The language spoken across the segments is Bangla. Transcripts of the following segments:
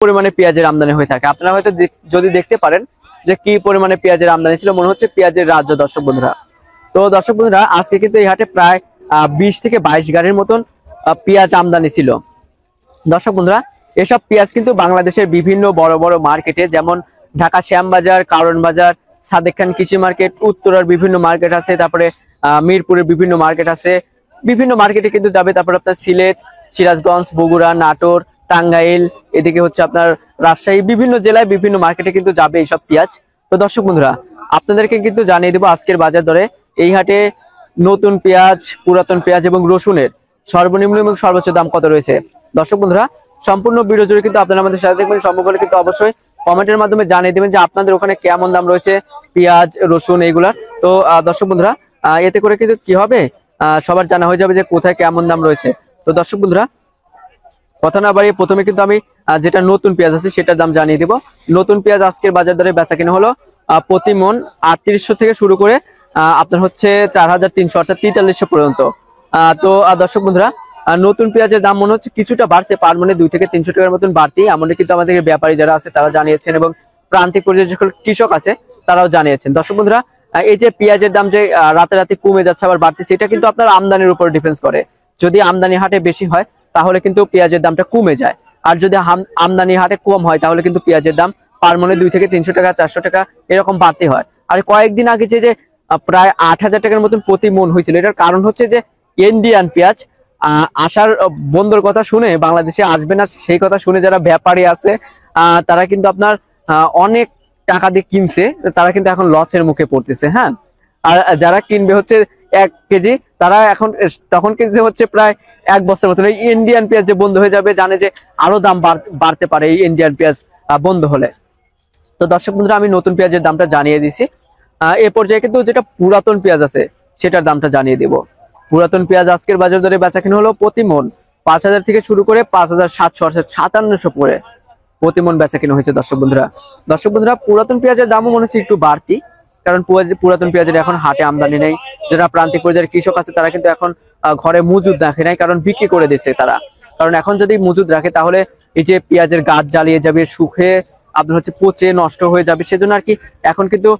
পরিমাণে পেঁয়াজের আমদানি হয়ে থাকে। আপনারা হয়তো যদি দেখতে পারেন যে কি পরিমাণে পেঁয়াজের আমদানি ছিল, মনে হচ্ছে পেঁয়াজের রাজ্য দর্শক বন্ধুরা। তো দর্শক বন্ধুরা আজকে কিন্তু এই হাটে প্রায় 20 থেকে 22 গাড়ির মতন পেঁয়াজ আমদানি ছিল। দর্শক বন্ধুরা এসব পেঁয়াজ কিন্তু বাংলাদেশের বিভিন্ন বড় বড় মার্কেটে, যেমন ঢাকা শ্যামবাজার, কারণ বাজার, সাদেক খান কৃষি মার্কেট, উত্তরার বিভিন্ন মার্কেট আছে, তারপরে মিরপুরের বিভিন্ন মার্কেট আছে, বিভিন্ন মার্কেটে কিন্তু যাবে। তারপরে আপনার সিলেট, সিরাজগঞ্জ, বগুড়া, নাটোর, টাঙ্গাইল, এদিকে হচ্ছে আপনার রাজশাহী, বিভিন্ন জেলায় বিভিন্ন মার্কেটে কিন্তু যাবে এইসব পেঁয়াজ। তো দর্শক বন্ধুরা আপনাদেরকে কিন্তু জানিয়ে দেবো আজকের বাজার দরে এই হাটে নতুন পেঁয়াজ, পুরাতন পেঁয়াজ এবং রসুনের সর্বনিম্ন এবং সর্বোচ্চ দাম কত রয়েছে। দর্শক বন্ধুরা সম্পূর্ণ ভিডিও জুড়ে কিন্তু আপনারা আমাদের সাথে দেখবেন। সম্ভব হলে কিন্তু অবশ্যই কমেন্টের মাধ্যমে জানিয়ে দেবেন যে আপনাদের ওখানে কেমন দাম রয়েছে পেঁয়াজ, রসুন এইগুলার। তো দর্শক বন্ধুরা এতে করে কিন্তু কি হবে, সবার জানা হয়ে যাবে যে কোথায় কেমন দাম রয়েছে। তো দর্শক বন্ধুরা কথা না বাড়িয়ে প্রথমে কিন্তু আমি যেটা নতুন পেঁয়াজ আছে সেটার দাম জানিয়ে দিব। নতুন পেঁয়াজ আজকের বাজার দরে বেচা কিনা হলো প্রতি মন 3800 থেকে শুরু করে আপনার হচ্ছে 4300 অর্থাৎ 4300 পর্যন্ত। তো দর্শক বন্ধুরা নতুন পেঁয়াজের দাম মনে হচ্ছে কিছুটা বাড়ছে, পার মনে 2 থেকে 300 টাকার মতন বাড়তি, এমনকি কিন্তু আমাদের ব্যাপারী যারা আছে তারা জানিয়েছেন এবং প্রান্তিক পর্যায়ে যে কৃষক আছে তারাও জানিয়েছেন। দর্শক বন্ধুরা এই যে পেঁয়াজের দাম যে রাতে রাতে কমে যাচ্ছে আবার বাড়তেছে, এটা কিন্তু আপনার আমদানির উপর ডিপেন্ড করে। যদি আমদানি হাটে বেশি হয় তাহলে কিন্তু পেঁয়াজের দামটা কমে যায়, আর যদি আমদানি হাটে কম হয় তাহলে কিন্তু পেঁয়াজের দাম পার মনে 2 থেকে 300 টাকা, 400 টাকা এরকম বাড়তে হয়। আর কয়েকদিন আগে যে প্রায় 8000 টাকার মতন প্রতি মন হয়েছিল, এটার কারণ হচ্ছে যে ইন্ডিয়ান পেঁয়াজ আসার বন্ধর কথা শুনে বাংলাদেশে আসবে না, সেই কথা শুনে যারা ব্যাপারী আছে তারা কিন্তু আপনার অনেক টাকা দিয়ে কিনছে, তারা কিন্তু এখন লসের মুখে পড়তেছে। হ্যাঁ, আর যারা কিনবে হচ্ছে 1 কেজি তারা এখন তখন কিনছে হচ্ছে প্রায় 1 বছর মতন। এই ইন্ডিয়ান পেঁয়াজ যে বন্ধ হয়ে যাবে জানে যে আরো দাম বাড়তে পারে এই ইন্ডিয়ান পেঁয়াজ বন্ধ হলে। তো দর্শক বন্ধুরা আমি নতুন পেঁয়াজের দামটা জানিয়ে দিছি। এ পর্যায়ে কিন্তু যেটা পুরাতন পেঁয়াজ আছে সেটার দামটা জানিয়ে দেব। পুরাতন পেঁয়াজ আজকের বাজার দরে বেচা কিনা হলো প্রতি মন 5000 থেকে শুরু করে 5700 অর্থাৎ 5700 করে প্রতি মন বেচা কিনা হয়েছে। দর্শক বন্ধুরা পুরাতন পেঁয়াজের দামও মনে হচ্ছে একটু বাড়তি, কারণ পুরাতন পেঁয়াজের এখন হাটে আমদানি নেই। যারা প্রান্তিক পর্যায়ের কৃষক আছে তারা কিন্তু এখন ঘরে মজুদ রাখে নাই, কারণ বিক্রি করে দিচ্ছে তারা। কারণ এখন যদি মজুদ রাখে তাহলে এই যে পেঁয়াজের গাছ জ্বালিয়ে যাবে, শুকিয়ে আপনার হচ্ছে পচে নষ্ট হয়ে যাবে, সেজন্য আর কি এখন কিন্তু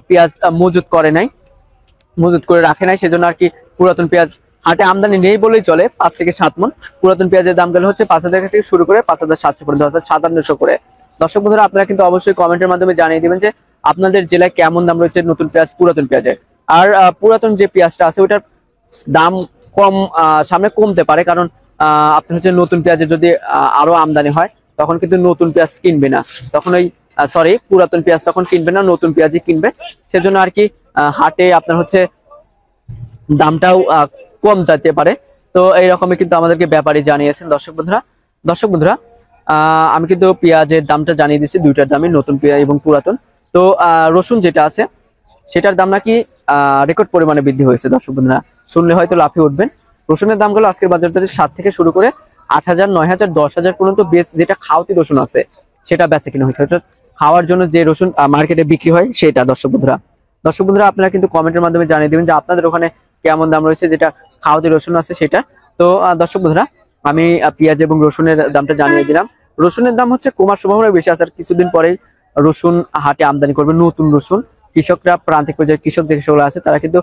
পেঁয়াজ মজুদ করে রাখে নাই, সেজন্য আর কি পুরাতন পেঁয়াজ হাটে আমদানি নেই বলেই চলে। 5 থেকে 7 মন পুরাতন পেঁয়াজের দাম গেলে হচ্ছে 5000 থেকে শুরু করে 5700 পর্যন্ত অর্থাৎ 5700 করে। দর্শক বন্ধুরা আপনারা কিন্তু অবশ্যই কমেন্টের মাধ্যমে জানিয়ে দিবেন যে আপনাদের জেলায় কেমন দাম রয়েছে নতুন পেঁয়াজ, পুরাতন পেঁয়াজের। আর পুরাতন যে পেঁয়াজটা আছে ওটার দাম কম সামনে কমতে পারে, কারণ আপনার হচ্ছে নতুন পেঁয়াজের যদি আরো আমদানি হয় তখন কিন্তু নতুন পেঁয়াজ কিনবে না, তখন ওই পুরাতন পেঁয়াজ তখন কিনবে না, নতুন পেঁয়াজই কিনবে। সেজন্য আর কি হাটে আপনার হচ্ছে দামটাও কম যেতে পারে। তো এইরকমই কিন্তু আমাদেরকে ব্যাপারী জানিয়েছেন। দর্শক বন্ধুরা আমি কিন্তু পেঁয়াজের দামটা জানিয়ে দিচ্ছি, দুইটার দামই, নতুন পেঁয়াজ এবং পুরাতন। তো রসুন যেটা আছে সেটার দাম নাকি রেকর্ড পরিমাণে বৃদ্ধি হয়েছে। দর্শক বন্ধুরা শুনলে হয়তো লাফিয়ে উঠবেন। রসুনের দামগুলো আজকের বাজার দরে 7 থেকে শুরু করে 8000, 9000, 10000 পর্যন্ত বেশ যেটা খাওয়াতি রসুন আছে সেটা বেচে কিনা হয়েছে, অর্থাৎ খাওয়ার জন্য যে রসুন মার্কেটে বিক্রি হয় সেটা। দর্শক বন্ধুরা আপনারা কিন্তু কমেন্টের মাধ্যমে জানিয়ে দিবেন যে আপনাদের ওখানে কেমন দাম রয়েছে যেটা খাওয়াতি রসুন আছে সেটা। তো দর্শক বন্ধুরা আমি পেঁয়াজ এবং রসুনের দামটা জানিয়ে দিলাম। রসুনের দাম হচ্ছে কমার সম্ভাবনা বেশি আছে, আর কিছুদিন পরেই রসুন হাটে আমদানি করবে নতুন রসুন। কৃষকরা প্রান্তিক পর্যায়ের কৃষক যে কৃষকরা আছে তারা কিন্তু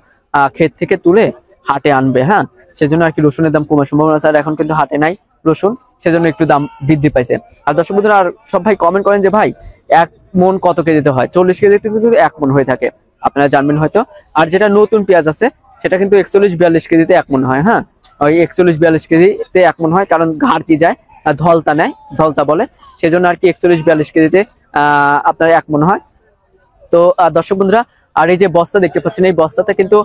ক্ষেত থেকে তুলে হাটে আনবে। হ্যাঁ, সেজন্য আর কি রসুনের দাম কমার সম্ভাবনা আছে, আর এখন কিন্তু হাটে নাই রসুন, সেজন্য একটু দাম বৃদ্ধি পাইছে। আর দর্শক বন্ধুরা আর সব ভাই কমেন্ট করেন যে ভাই 1 মন কত কেজিতে হয়, 40 কেজিতে কিন্তু 1 মন হয়ে থাকে, আপনারা জানবেন হয়তো। আর যেটা নতুন পেঁয়াজ আছে সেটা কিন্তু 41-42 কেজিতে 1 মন হয়। হ্যাঁ, ওই 41-42 কেজিতে 1 মন হয়, কারণ ঘাটতি যায়, ধলতা নেয়, ধলতা বলে, সেজন্য আর কি 41-42 কেজিতে আপনার 1 মন হয়। তো দর্শক বন্ধুরা আর এই যে বস্তা দেখতে পাচ্ছেন এই বস্তাতে কিন্তু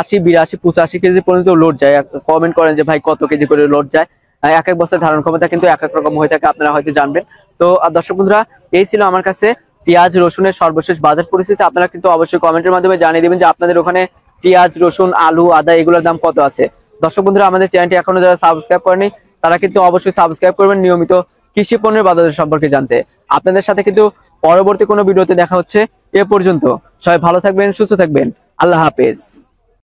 80-82-85 কেজি পর্যন্ত লোড যায়। কমেন্ট করেন যে ভাই কত কেজি করে লোড যায়, এক এক বস্তার ধারণ ক্ষমতা কিন্তু এক এক রকম হয়ে থাকে, আপনারা হয়তো জানবেন। তো দর্শক বন্ধুরা এই ছিল আমার কাছে পেঁয়াজ রসুনের সর্বশেষ বাজার পরিস্থিতি। আপনারা কিন্তু অবশ্যই কমেন্টের মাধ্যমে জানিয়ে দিবেন যে আপনাদের ওখানে পেঁয়াজ, রসুন, আলু, আদা এগুলোর দাম কত আছে। দর্শক বন্ধুরা আমাদের চ্যানেলটি এখনো যারা সাবস্ক্রাইব করেনি তারা কিন্তু অবশ্যই সাবস্ক্রাইব করবেন নিয়মিত কৃষি পণ্যের বাজার সম্পর্কে জানতে। আপনাদের সাথে কিন্তু পরবর্তী কোনো ভিডিওতে দেখা হচ্ছে। এ পর্যন্ত সবাই ভালো থাকবেন, সুস্থ থাকবেন, আল্লাহ হাফেজ।